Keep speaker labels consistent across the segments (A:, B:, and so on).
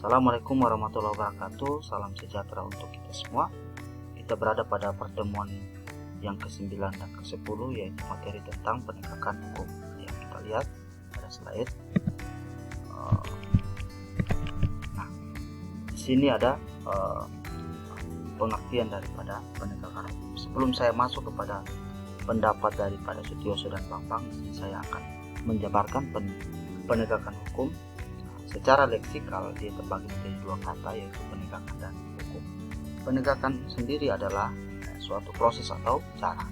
A: Assalamualaikum warahmatullahi wabarakatuh. Salam sejahtera untuk kita semua. Kita berada pada pertemuan yang ke-9 dan ke-10, yaitu materi tentang penegakan hukum. Yang kita lihat pada slide. Nah, di sini ada pengertian daripada penegakan hukum. Sebelum saya masuk kepada pendapat daripada Sutioso dan Bambang, saya akan menjabarkan penegakan hukum. Secara leksikal dia terbagi menjadi dua kata, yaitu penegakan dan hukum. Penegakan sendiri adalah suatu proses atau cara.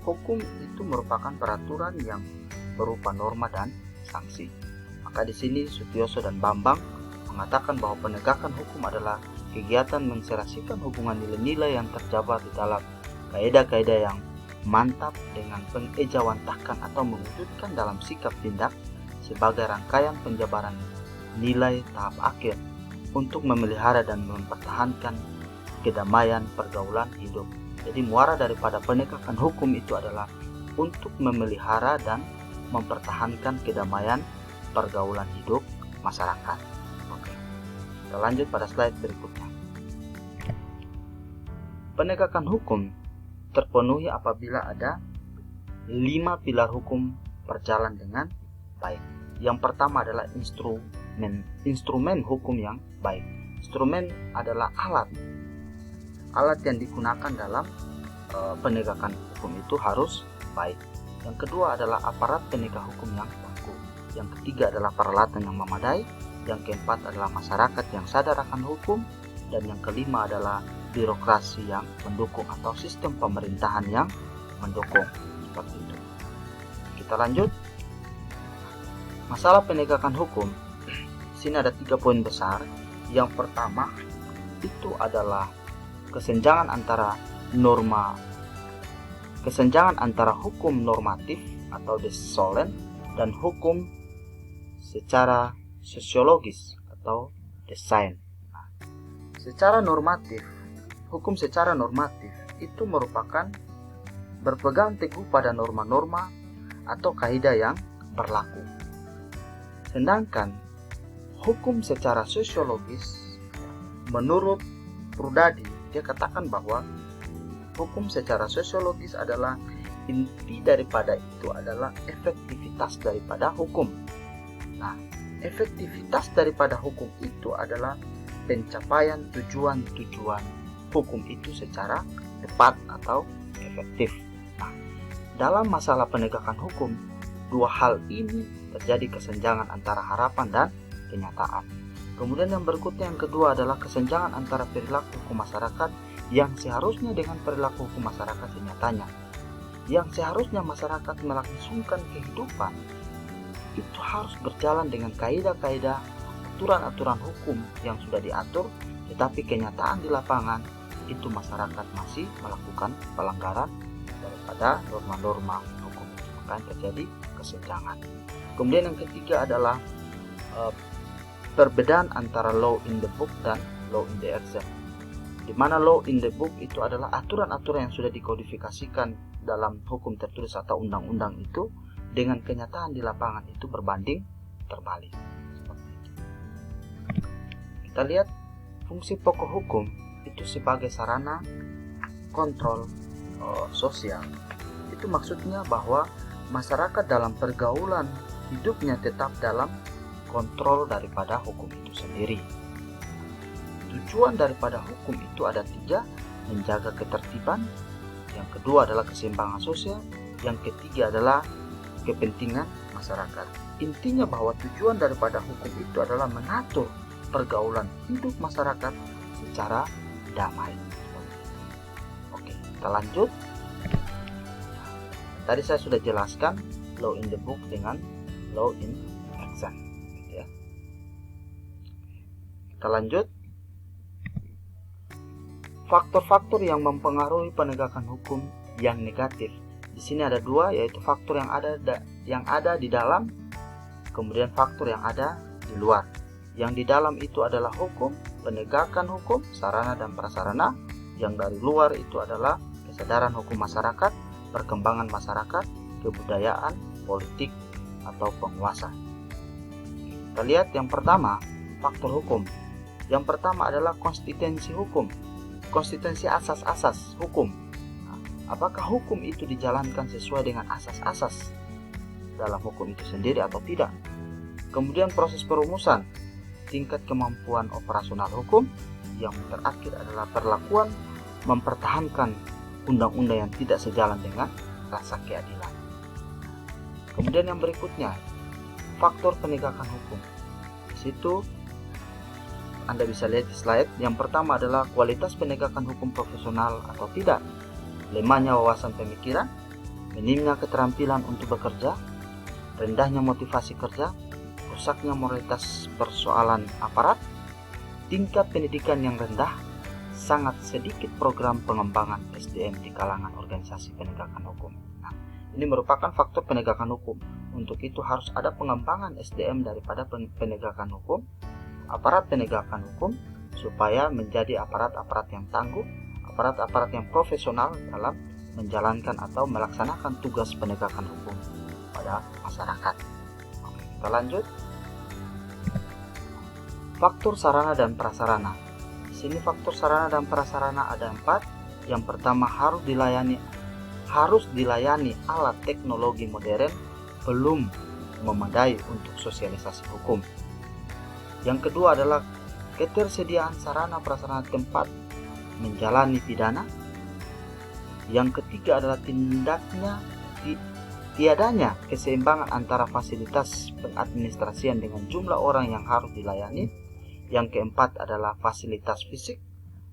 A: Hukum itu merupakan peraturan yang berupa norma dan sanksi. Maka di sini Sutioso dan Bambang mengatakan bahwa penegakan hukum adalah kegiatan menserasikan hubungan nilai-nilai yang terjabar di dalam kaidah-kaidah yang mantap dengan pengejawantahkan atau mewujudkan dalam sikap tindak sebagai rangkaian penjabaran nilai tahap akhir untuk memelihara dan mempertahankan kedamaian pergaulan hidup. Jadi muara daripada penegakan hukum itu adalah untuk memelihara dan mempertahankan kedamaian pergaulan hidup masyarakat. Oke. Kita lanjut pada slide berikutnya. Penegakan hukum terpenuhi apabila ada 5 pilar hukum berjalan dengan baik. Yang pertama adalah instrumen hukum yang baik. Instrumen adalah alat yang digunakan dalam penegakan hukum itu harus baik. Yang kedua adalah aparat penegak hukum yang baku. Yang ketiga adalah peralatan yang memadai. Yang keempat adalah masyarakat yang sadar akan hukum. Dan yang kelima adalah birokrasi yang mendukung atau sistem pemerintahan yang mendukung. Seperti itu. Kita lanjut. Masalah penegakan hukum, di sini ada 3 poin besar. Yang pertama itu adalah kesenjangan antara hukum normatif atau desolen dan hukum secara sosiologis atau desain. Nah, hukum secara normatif itu merupakan berpegang teguh pada norma-norma atau kaidah yang berlaku. Sedangkan hukum secara sosiologis, menurut Prudadi, dia katakan bahwa hukum secara sosiologis adalah inti daripada itu adalah efektivitas daripada hukum. Nah, efektivitas daripada hukum itu adalah pencapaian tujuan-tujuan hukum itu secara tepat atau efektif. Nah, dalam masalah penegakan hukum, 2 hal ini terjadi kesenjangan antara harapan dan kenyataan. Kemudian yang berikutnya, yang kedua adalah kesenjangan antara perilaku hukum masyarakat yang seharusnya dengan perilaku hukum masyarakat senyatanya. Yang seharusnya masyarakat melangsungkan kehidupan itu harus berjalan dengan kaidah-kaidah, aturan-aturan hukum yang sudah diatur, tetapi kenyataan di lapangan itu masyarakat masih melakukan pelanggaran daripada norma-norma hukum itu. Maka terjadi kesenjangan. Kemudian yang ketiga adalah perbedaan antara law in the book dan law in the exam. Di mana law in the book itu adalah aturan-aturan yang sudah dikodifikasikan dalam hukum tertulis atau undang-undang itu, dengan kenyataan di lapangan itu berbanding terbalik. Seperti itu. Kita lihat fungsi pokok hukum itu sebagai sarana kontrol sosial. Itu maksudnya bahwa masyarakat dalam pergaulan hidupnya tetap dalam kontrol daripada hukum itu sendiri. Tujuan daripada hukum itu ada 3, menjaga ketertiban, yang kedua adalah keseimbangan sosial, yang ketiga adalah kepentingan masyarakat. Intinya bahwa tujuan daripada hukum itu adalah mengatur pergaulan hidup masyarakat secara damai. Oke, kita lanjut. Tadi saya sudah jelaskan law in the book dengan law in exam, ya. Kita lanjut. Faktor-faktor yang mempengaruhi penegakan hukum yang negatif. Di sini ada 2, yaitu faktor yang ada di dalam, kemudian faktor yang ada di luar. Yang di dalam itu adalah hukum, penegakan hukum, sarana dan prasarana. Yang dari luar itu adalah kesadaran hukum masyarakat, perkembangan masyarakat, kebudayaan, politik, atau penguasa. Kita lihat yang pertama, faktor hukum. Yang pertama adalah konsistensi hukum, konsistensi asas-asas hukum. Apakah hukum itu dijalankan sesuai dengan asas-asas dalam hukum itu sendiri atau tidak? Kemudian proses perumusan, tingkat kemampuan operasional hukum. Yang terakhir adalah perlakuan mempertahankan undang-undang yang tidak sejalan dengan rasa keadilan. Kemudian yang berikutnya, faktor penegakan hukum. Di situ Anda bisa lihat di slide. Yang pertama adalah kualitas penegakan hukum profesional atau tidak, lemahnya wawasan pemikiran, minimnya keterampilan untuk bekerja, rendahnya motivasi kerja, rusaknya moralitas persoalan aparat, tingkat pendidikan yang rendah, sangat sedikit program pengembangan SDM di kalangan organisasi penegakan hukum. Nah, ini merupakan faktor penegakan hukum. Untuk itu harus ada pengembangan SDM daripada penegakan hukum, aparat penegakan hukum, supaya menjadi aparat-aparat yang tangguh, aparat-aparat yang profesional dalam menjalankan atau melaksanakan tugas penegakan hukum pada masyarakat. Oke, kita lanjut. Faktor sarana dan prasarana. Di sini faktor sarana dan prasarana ada 4. Yang pertama, harus dilayani alat teknologi modern belum memadai untuk sosialisasi hukum. Yang kedua adalah ketersediaan sarana prasarana tempat menjalani pidana. Yang ketiga adalah tiadanya keseimbangan antara fasilitas pengadministrasian dengan jumlah orang yang harus dilayani. Yang keempat adalah fasilitas fisik,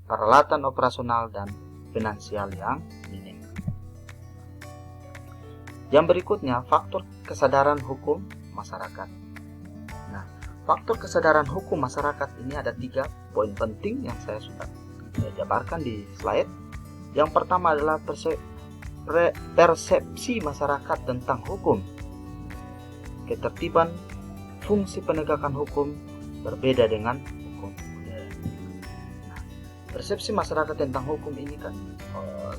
A: peralatan operasional, dan finansial yang minim. Yang berikutnya, faktor kesadaran hukum masyarakat. Nah, faktor kesadaran hukum masyarakat ini ada 3 poin penting yang saya sudah jabarkan di slide. Yang pertama adalah persepsi masyarakat tentang hukum. Ketertiban fungsi penegakan hukum berbeda dengan hukum modern. Nah, persepsi masyarakat tentang hukum ini kan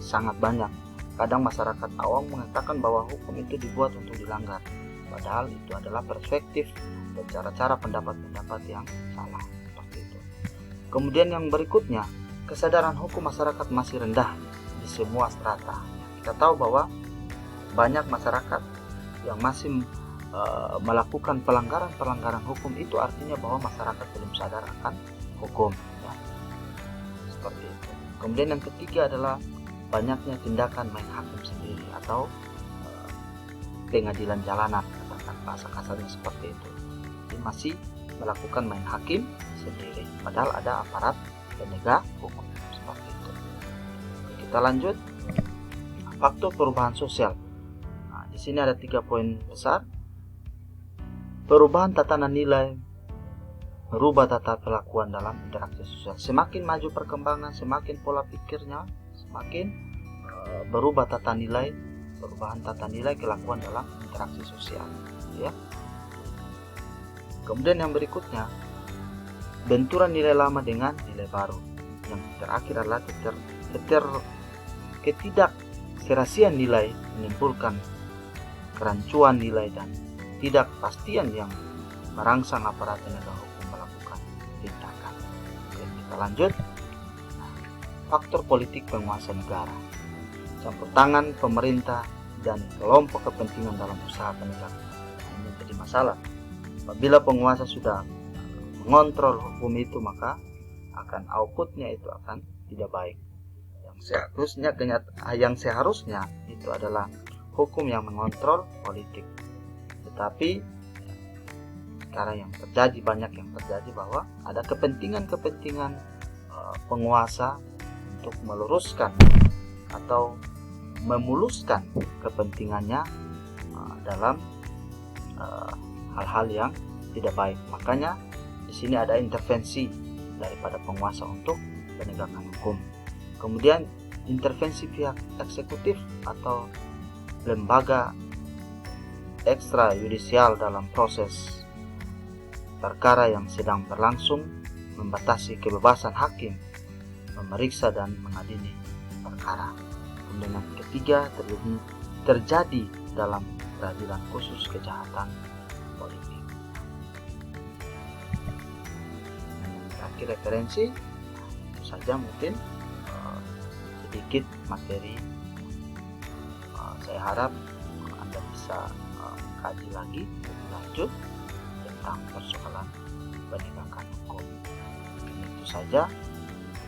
A: sangat banyak. Kadang masyarakat awam mengatakan bahwa hukum itu dibuat untuk dilanggar, padahal itu adalah perspektif dan cara-cara pendapat-pendapat yang salah seperti itu. Kemudian yang berikutnya, kesadaran hukum masyarakat masih rendah di semua strata. Kita tahu bahwa banyak masyarakat yang masih melakukan pelanggaran hukum. Itu artinya bahwa masyarakat belum sadar akan hukum, ya. Seperti itu. Kemudian yang ketiga adalah banyaknya tindakan main hakim sendiri atau pengadilan jalanan, katakan bahasa kasarnya seperti itu. Jadi masih melakukan main hakim sendiri, padahal ada aparat penegak hukum seperti itu. Kita lanjut. Faktor perubahan sosial. Nah, di sini ada 3 poin besar. Perubahan tatanan nilai merubah tata perlakuan dalam interaksi sosial. Semakin maju perkembangan, semakin pola pikirnya semakin berubah tata nilai, perubahan tata nilai kelakuan dalam interaksi sosial, ya. Kemudian yang berikutnya, benturan nilai lama dengan nilai baru. Yang terakhir adalah ketidakserasian nilai menimbulkan kerancuan nilai dan tidak kepastian yang merangsang aparat penegak hukum melakukan tindakan. Oke, kita lanjut. Nah, faktor politik penguasa negara, campur tangan pemerintah dan kelompok kepentingan dalam usaha penegakan. Ini jadi masalah. Apabila penguasa sudah mengontrol hukum itu, maka akan outputnya itu akan tidak baik. Yang seharusnya itu adalah hukum yang mengontrol politik. Tetapi sekarang yang terjadi, banyak yang terjadi bahwa ada kepentingan-kepentingan penguasa untuk meluruskan atau memuluskan kepentingannya dalam hal-hal yang tidak baik. Makanya di sini ada intervensi daripada penguasa untuk penegakan hukum. Kemudian intervensi pihak eksekutif atau lembaga ekstrayudisial dalam proses perkara yang sedang berlangsung, membatasi kebebasan hakim memeriksa dan mengadili perkara. Kemudian yang ketiga, terjadi dalam peradilan khusus kejahatan politik. Yang sebagai referensi. Itu saja mungkin sedikit materi. Saya harap Anda bisa kaji lagi lebih lanjut tentang persoalan penegakan hukum. Itu saja.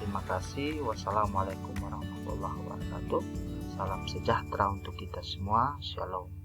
A: Terima kasih. Wassalamualaikum warahmatullahi wabarakatuh. Salam sejahtera untuk kita semua. Shalom.